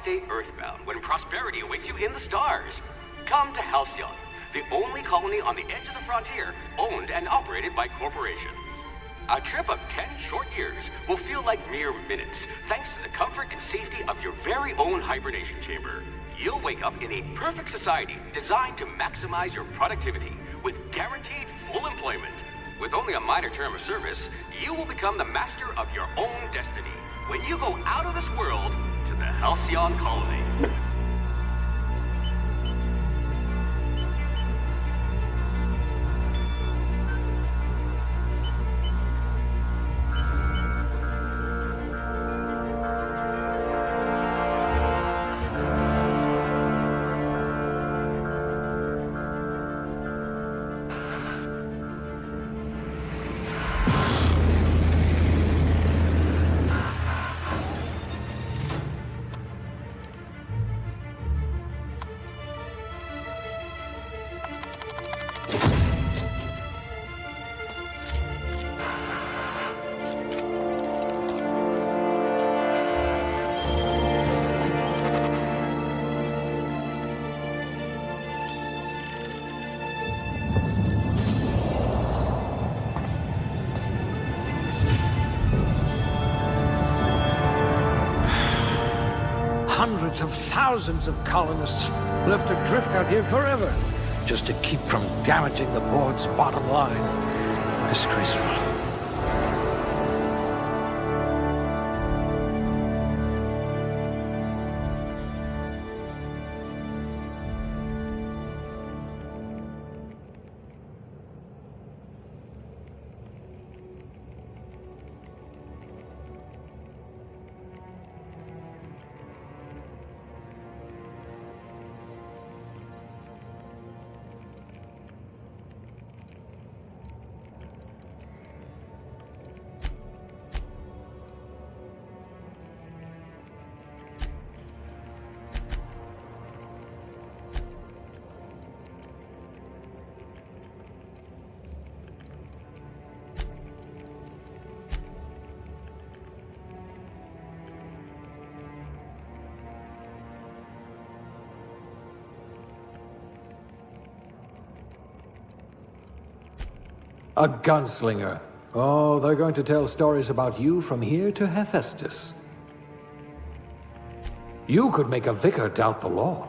stay earthbound when prosperity awaits you in the stars. Come to Halcyon, the only colony on the edge of the frontier, owned and operated by corporations. A trip of 10 short years will feel like mere minutes, thanks to the comfort and safety of your very own hibernation chamber. You'll wake up in a perfect society designed to maximize your productivity with guaranteed full employment. With only a minor term of service, you will become the master of your own destiny when you go out of this world to the Halcyon colony. Hundreds of thousands of colonists left adrift out here forever, just to keep from damaging the board's bottom line. Disgraceful. A gunslinger. Oh, they're going to tell stories about you from here to Hephaestus. You could make a vicar doubt the law.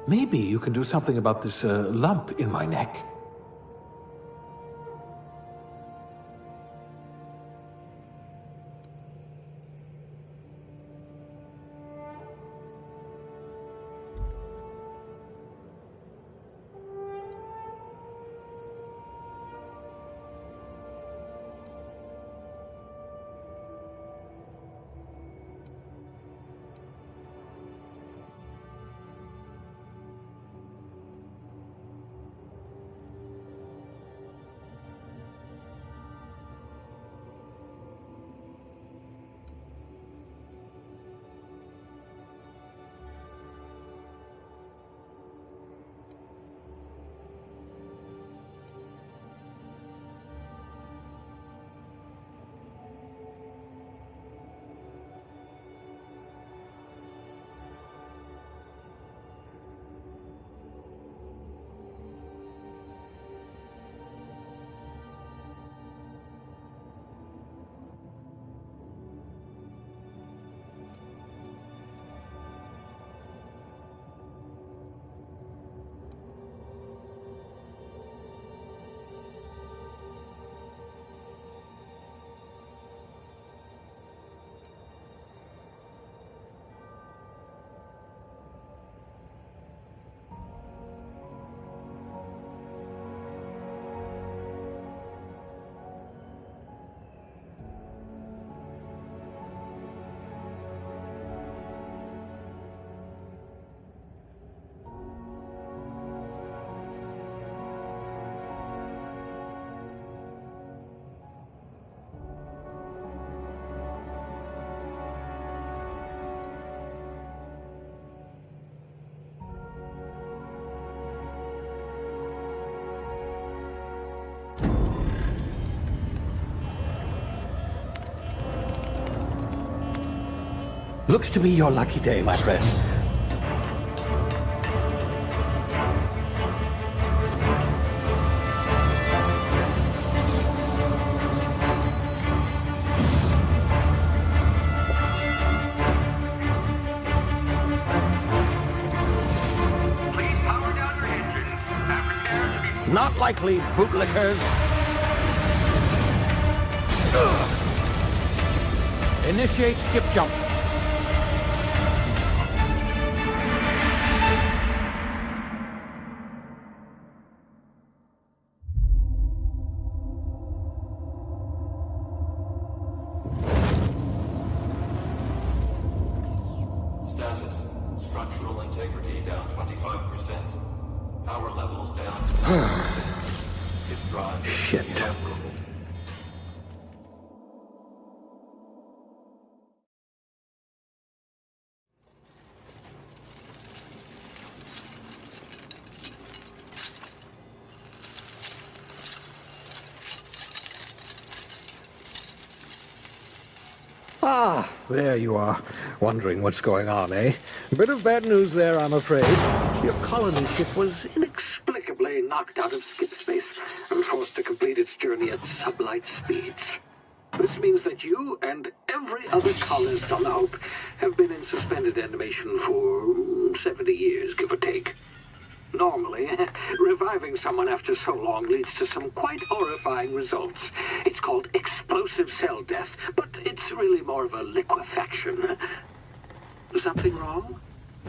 Maybe you can do something about this lump in my neck. Looks to be your lucky day, my friend. Please power down your engines. Have repairs to be... Not likely, bootlickers. Initiate skip jump. Status. Structural integrity down 25%. Power levels down 10%. Skip drive Shit. inoperable. Ah, there you are. Wondering what's going on, eh? A bit of bad news there, I'm afraid. Your colony ship was inexplicably knocked out of skip space and forced to complete its journey at sublight speeds. This means that you and every other colonist on the Hope have been in suspended animation for 70 years, give or take. Normally, reviving someone after so long leads to some quite horrifying results. It's called explosive cell death, but it's really more of a liquefaction. Something wrong?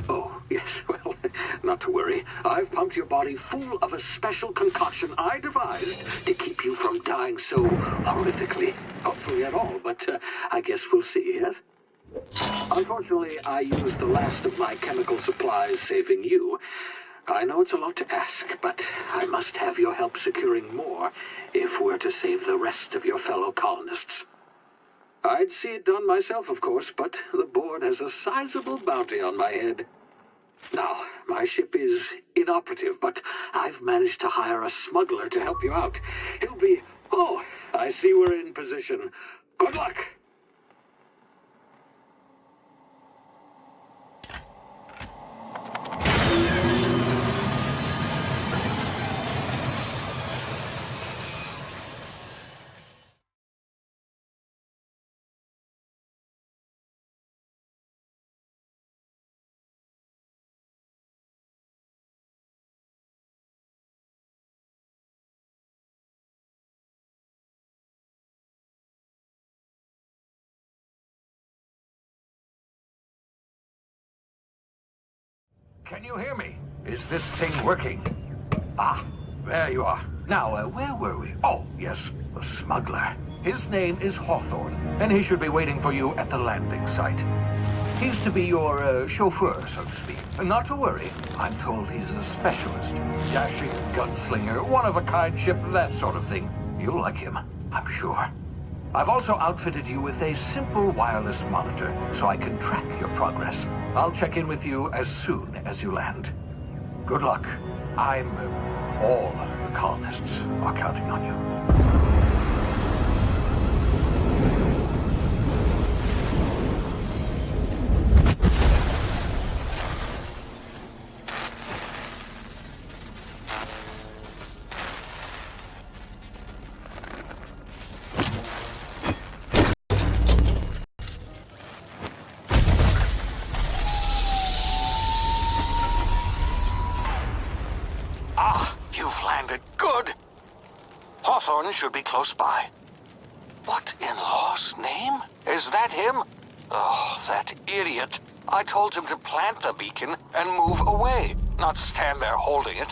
Oh, yes, well, not to worry. I've pumped your body full of a special concoction I devised to keep you from dying so horrifically. Hopefully at all, but I guess we'll see, yes? Unfortunately, I used the last of my chemical supplies saving you. I know it's a lot to ask, but I must have your help securing more if we're to save the rest of your fellow colonists. I'd see it done myself, of course, but the board has a sizable bounty on my head. Now, my ship is inoperative, but I've managed to hire a smuggler to help you out. He'll be... Oh, I see we're in position. Good luck! Can you hear me? Is this thing working? Ah, there you are. Now, where were we? Oh, yes, the smuggler. His name is Hawthorne, and he should be waiting for you at the landing site. He's to be your chauffeur, so to speak. Not to worry, I'm told he's a specialist. Dashing gunslinger, one-of-a-kind ship, that sort of thing. You'll like him, I'm sure. I've also outfitted you with a simple wireless monitor, so I can track your progress. I'll check in with you as soon as you land. Good luck. All the colonists are counting on you. Hawthorne should be close by. What in law's name? Is that him? Oh, that idiot. I told him to plant the beacon and move away, not stand there holding it.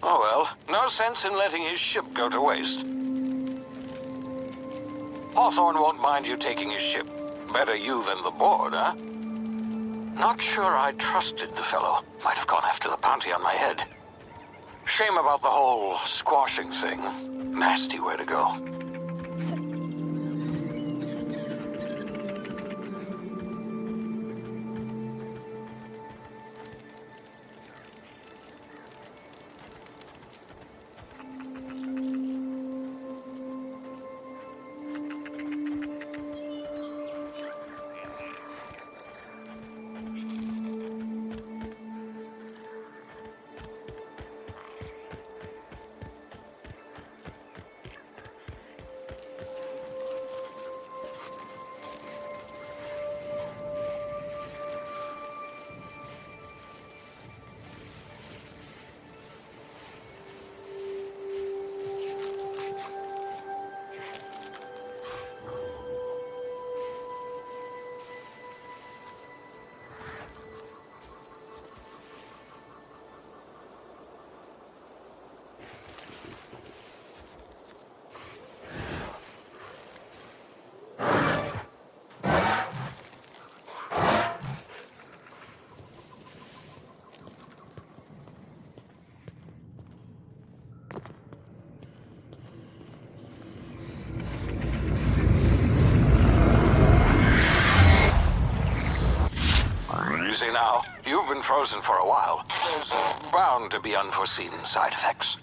Oh well, no sense in letting his ship go to waste. Hawthorne won't mind you taking his ship. Better you than the board, huh? Not sure I trusted the fellow. Might have gone after the bounty on my head. Shame about the whole squashing thing. Nasty way to go. been frozen for a while. There's bound to be unforeseen side effects.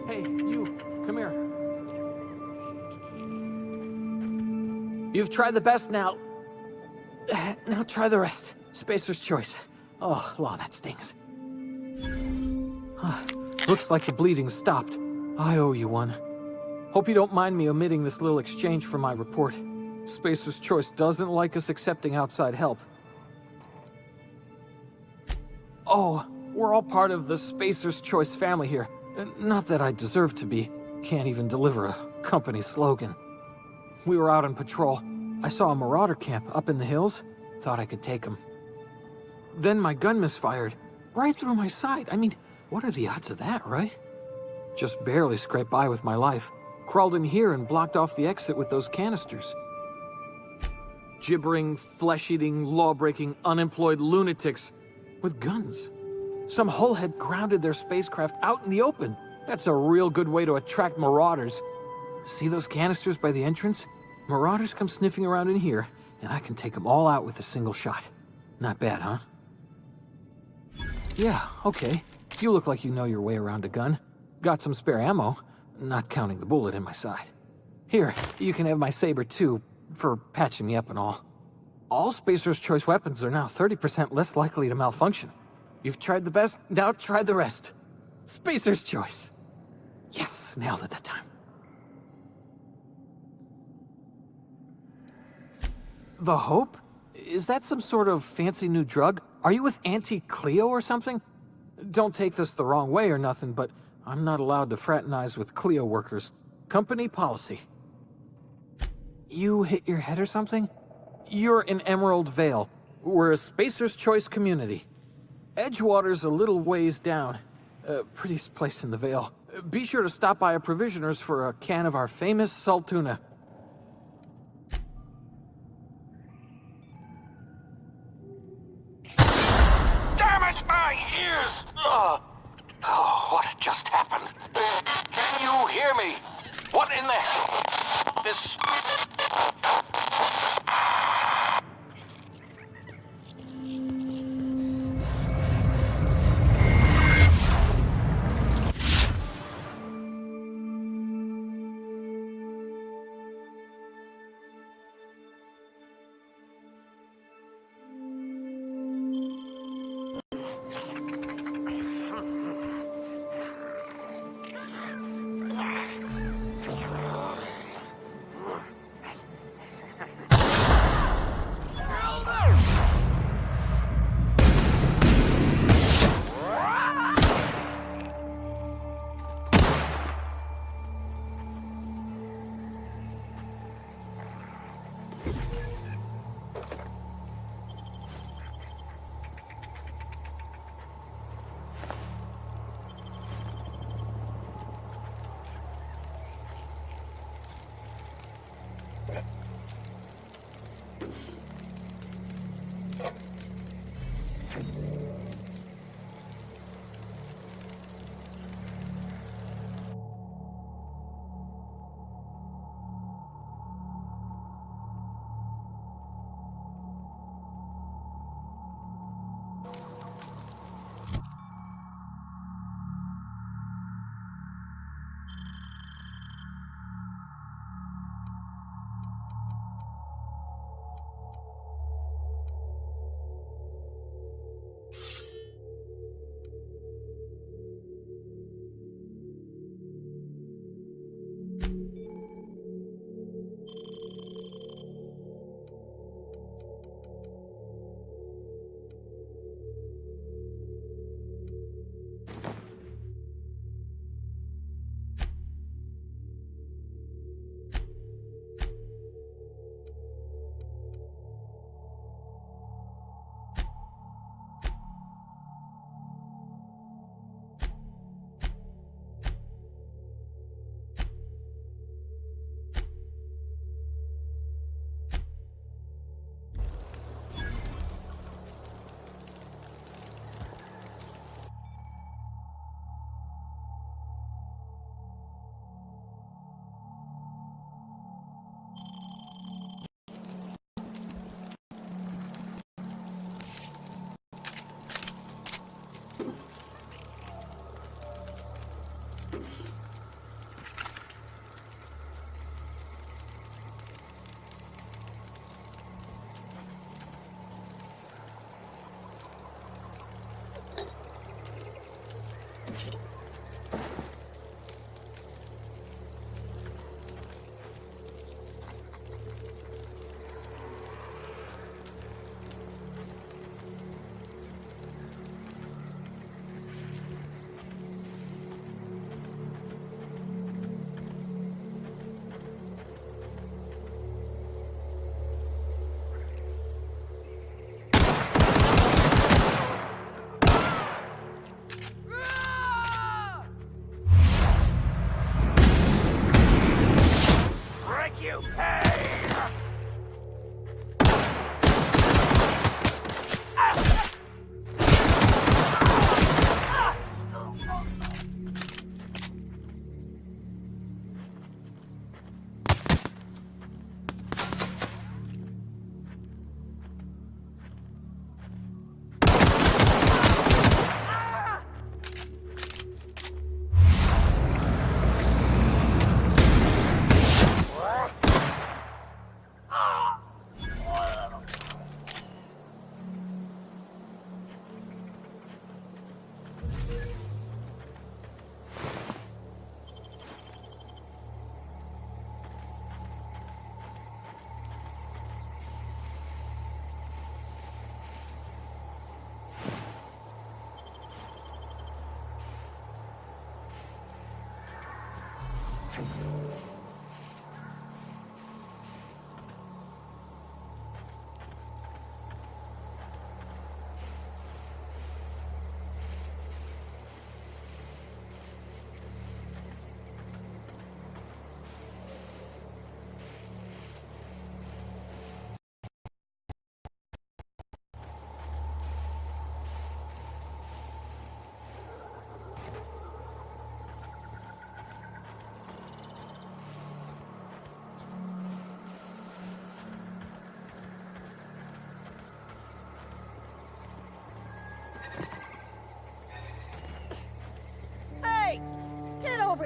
Hey, you, come here. You've tried the best now. Now try the rest. Spacer's choice. Oh, law, that stings. Looks like the bleeding stopped. I owe you one. Hope you don't mind me omitting this little exchange from my report. Spacer's choice doesn't like us accepting outside help. Oh, we're all part of the Spacer's Choice family here. Not that I deserve to be. Can't even deliver a company slogan. We were out on patrol. I saw a marauder camp up in the hills. Thought I could take them. Then my gun misfired. Right through my side. I mean, what are the odds of that, right? Just barely scraped by with my life. Crawled in here and blocked off the exit with those canisters. Gibbering, flesh-eating, law-breaking, unemployed lunatics with guns. Some hullhead grounded their spacecraft out in the open. That's a real good way to attract marauders. See those canisters by the entrance? Marauders come sniffing around in here, and I can take them all out with a single shot. Not bad, huh? Yeah, okay. You look like you know your way around a gun. Got some spare ammo, not counting the bullet in my side. Here, you can have my saber too, for patching me up and all. All Spacer's Choice weapons are now 30% less likely to malfunction. You've tried the best, now try the rest. Spacer's Choice. Yes, nailed it that time. The Hope? Is that some sort of fancy new drug? Are you with Auntie Cleo or something? Don't take this the wrong way or nothing, but I'm not allowed to fraternize with Cleo workers. Company policy. You hit your head or something? You're in Emerald Vale. We're a Spacer's Choice community. Edgewater's a little ways down. Prettiest place in the Vale. Be sure to stop by a provisioner's for a can of our famous salt tuna. Damn it, my ears! Oh, what just happened? Can you hear me? What in the... This...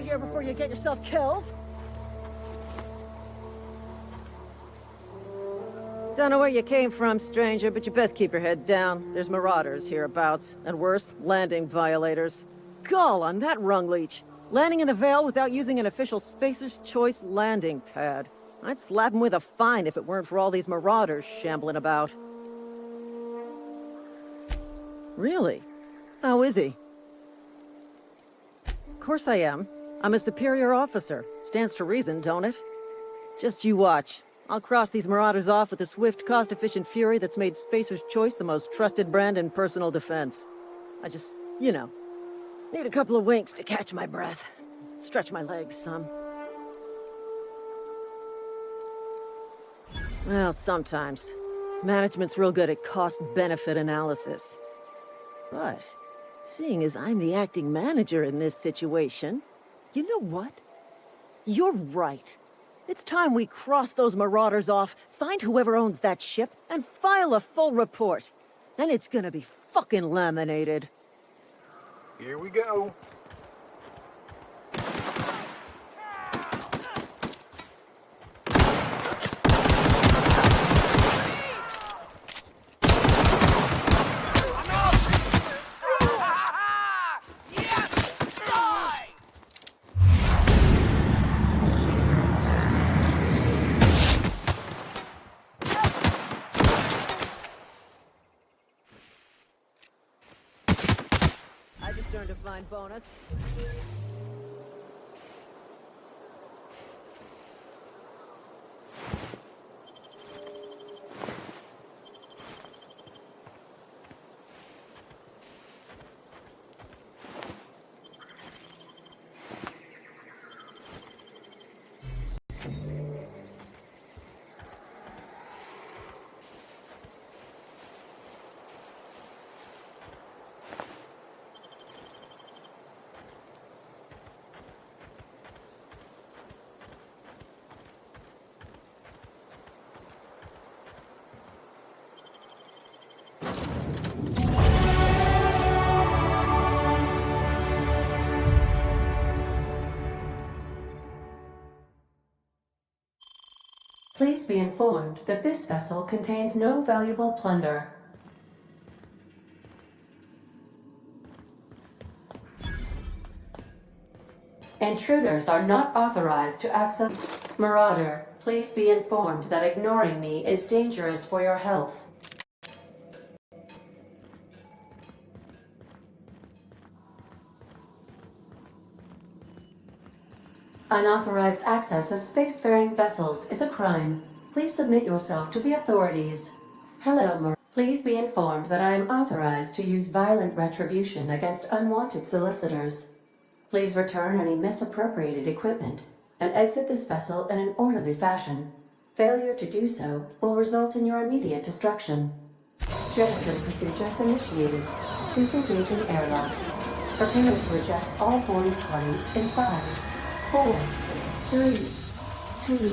of here before you get yourself killed. Don't know where you came from, stranger, but you best keep your head down. There's marauders hereabouts, and worse, landing violators. Gall on that rung leech. Landing in the Vale without using an official Spacer's Choice landing pad. I'd slap him with a fine if it weren't for all these marauders shambling about. Really? How is he? Of course I am. I'm a superior officer. Stands to reason, don't it? Just you watch. I'll cross these marauders off with a swift, cost-efficient fury that's made Spacer's Choice the most trusted brand in personal defense. I just, you know, need a couple of winks to catch my breath. Stretch my legs some. Well, sometimes. Management's real good at cost-benefit analysis. But, seeing as I'm the acting manager in this situation, you know what? You're right. It's time we cross those marauders off, find whoever owns that ship, and file a full report. Then it's gonna be fucking laminated. Here we go. I just earned a fine bonus. Please be informed that this vessel contains no valuable plunder. Intruders are not authorized to access. Marauder, please be informed that ignoring me is dangerous for your health. Unauthorized access of spacefaring vessels is a crime. Please submit yourself to the authorities. Hello, Marauder. Please be informed that I am authorized to use violent retribution against unwanted solicitors. Please return any misappropriated equipment and exit this vessel in an orderly fashion. Failure to do so will result in your immediate destruction. Jettison procedures initiated. Disengaging airlocks. Prepare to eject all boarding parties in 5, 4, 3, 2,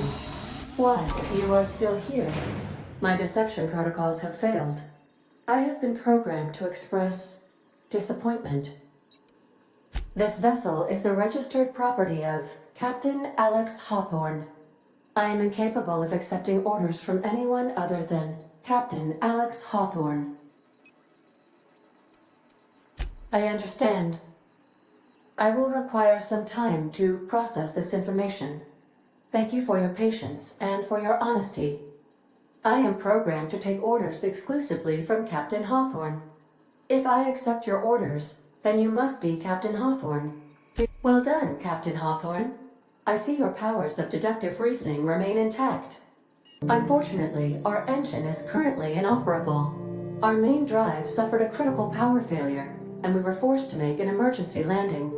1. You are still here. My deception protocols have failed. I have been programmed to express disappointment. This vessel is the registered property of Captain Alex Hawthorne. I am incapable of accepting orders from anyone other than Captain Alex Hawthorne. I understand. I will require some time to process this information. Thank you for your patience and for your honesty. I am programmed to take orders exclusively from Captain Hawthorne. If I accept your orders, then you must be Captain Hawthorne. Well done, Captain Hawthorne. I see your powers of deductive reasoning remain intact. Unfortunately, our engine is currently inoperable. Our main drive suffered a critical power failure, and we were forced to make an emergency landing.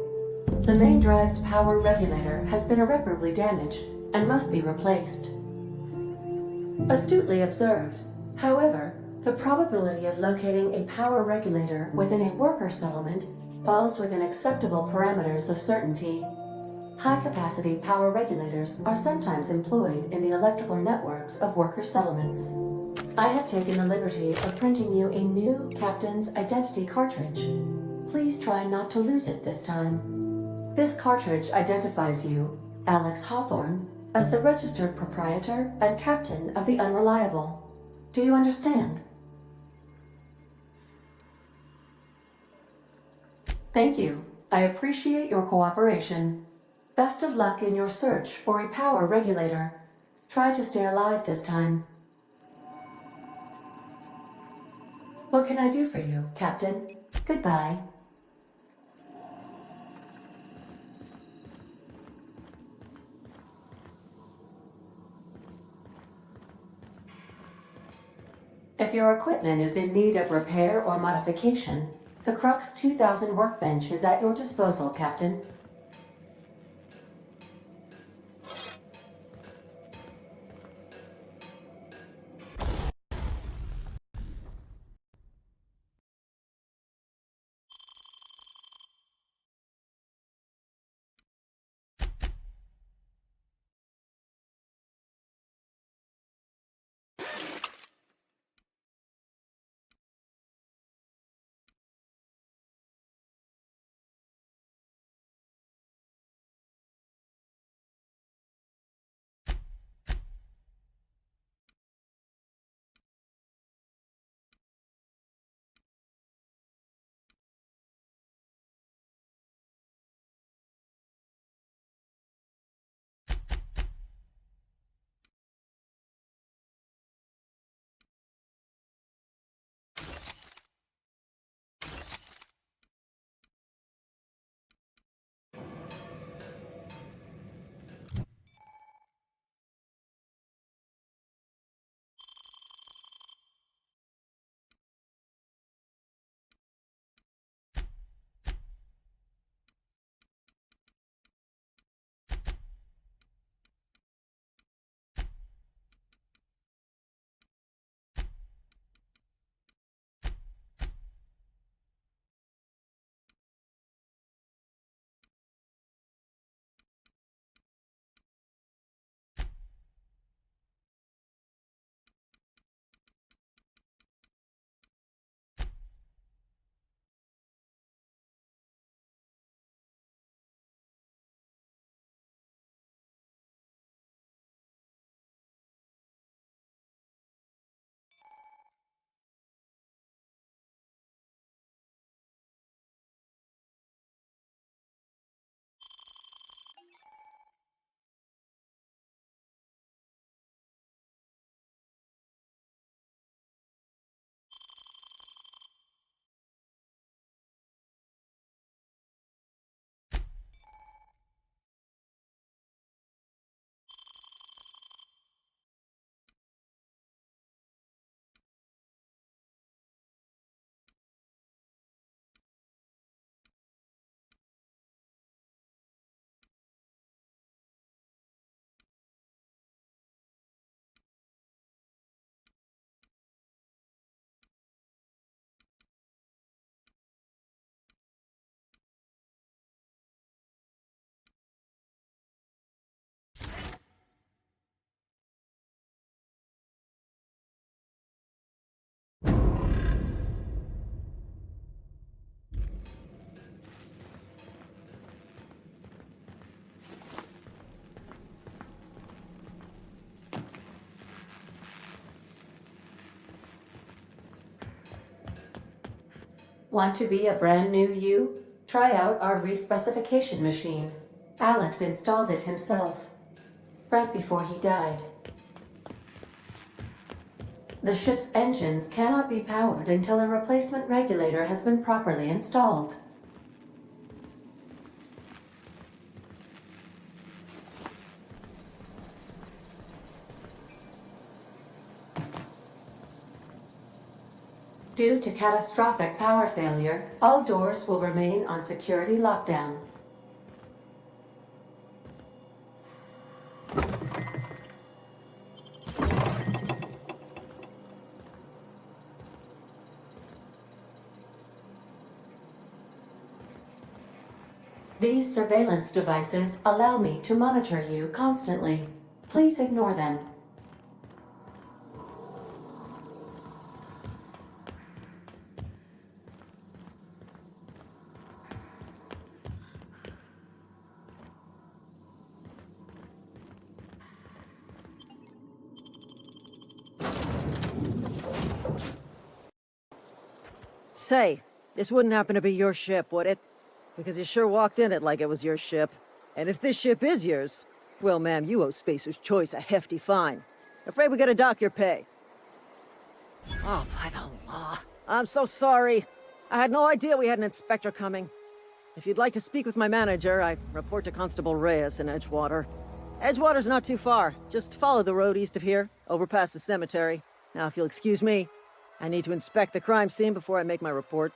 The main drive's power regulator has been irreparably damaged and must be replaced. Astutely observed. However, the probability of locating a power regulator within a worker settlement falls within acceptable parameters of certainty. High-capacity power regulators are sometimes employed in the electrical networks of worker settlements. I have taken the liberty of printing you a new Captain's Identity cartridge. Please try not to lose it this time. This cartridge identifies you, Alex Hawthorne, as the registered proprietor and captain of the Unreliable. Do you understand? Thank you. I appreciate your cooperation. Best of luck in your search for a power regulator. Try to stay alive this time. What can I do for you, Captain? Goodbye. If your equipment is in need of repair or modification, the Crux 2000 workbench is at your disposal, Captain. Want to be a brand new you? Try out our respecification machine. Alex installed it himself, right before he died. The ship's engines cannot be powered until a replacement regulator has been properly installed. Due to catastrophic power failure, all doors will remain on security lockdown. These surveillance devices allow me to monitor you constantly. Please ignore them. Say, this wouldn't happen to be your ship, would it? Because you sure walked in it like it was your ship. And if this ship is yours, well, ma'am, you owe Spacer's Choice a hefty fine. Afraid we gotta dock your pay. Oh, by the law. I'm so sorry. I had no idea we had an inspector coming. If you'd like to speak with my manager, I report to Constable Reyes in Edgewater. Edgewater's not too far. Just follow the road east of here, over past the cemetery. Now, if you'll excuse me, I need to inspect the crime scene before I make my report.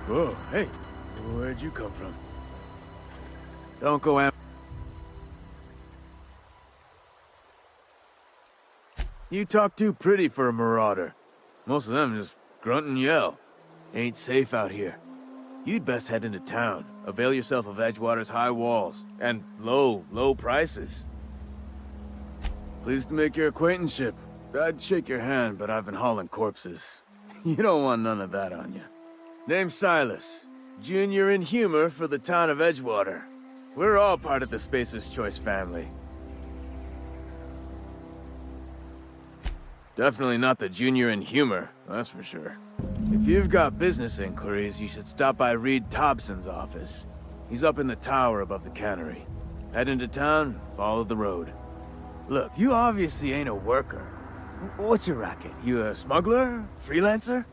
Whoa, hey, where'd you come from? Don't go am- You talk too pretty for a marauder. Most of them just grunt and yell. Ain't safe out here. You'd best head into town. Avail yourself of Edgewater's high walls and low prices. Pleased to make your acquaintanceship. I'd shake your hand, but I've been hauling corpses. You don't want none of that on you. Name's Silas. Junior in humor for the town of Edgewater. We're all part of the Spacer's Choice family. Definitely not the junior in humor, that's for sure. If you've got business inquiries, you should stop by Reed Thompson's office. He's up in the tower above the cannery. Head into town, follow the road. Look, you obviously ain't a worker. What's your racket? You a smuggler? Freelancer?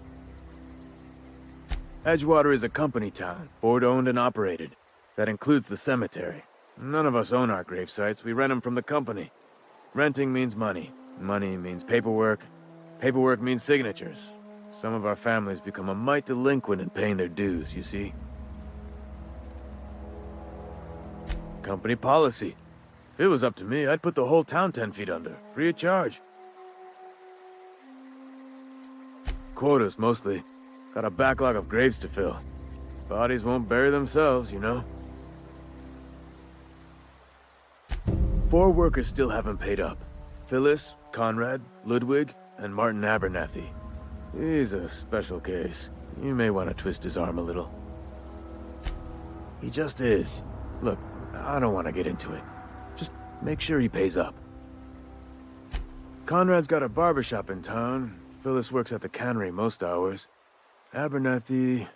Edgewater is a company town, board-owned and operated. That includes the cemetery. None of us own our grave sites, we rent them from the company. Renting means money. Money means paperwork. Paperwork means signatures. Some of our families become a mite delinquent in paying their dues, you see? Company policy. If it was up to me, I'd put the whole town 10 feet under, free of charge. Quotas, mostly. Got a backlog of graves to fill. Bodies won't bury themselves, you know? 4 workers still haven't paid up. Phyllis, Conrad, Ludwig, and Martin Abernathy. He's a special case. You may want to twist his arm a little. He just is. Look, I don't want to get into it. Just make sure he pays up. Conrad's got a barbershop in town. Phyllis works at the cannery most hours. Abernathy...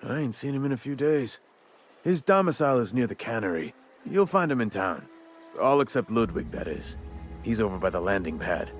I ain't seen him in a few days. His domicile is near the cannery. You'll find him in town. All except Ludwig, that is. He's over by the landing pad.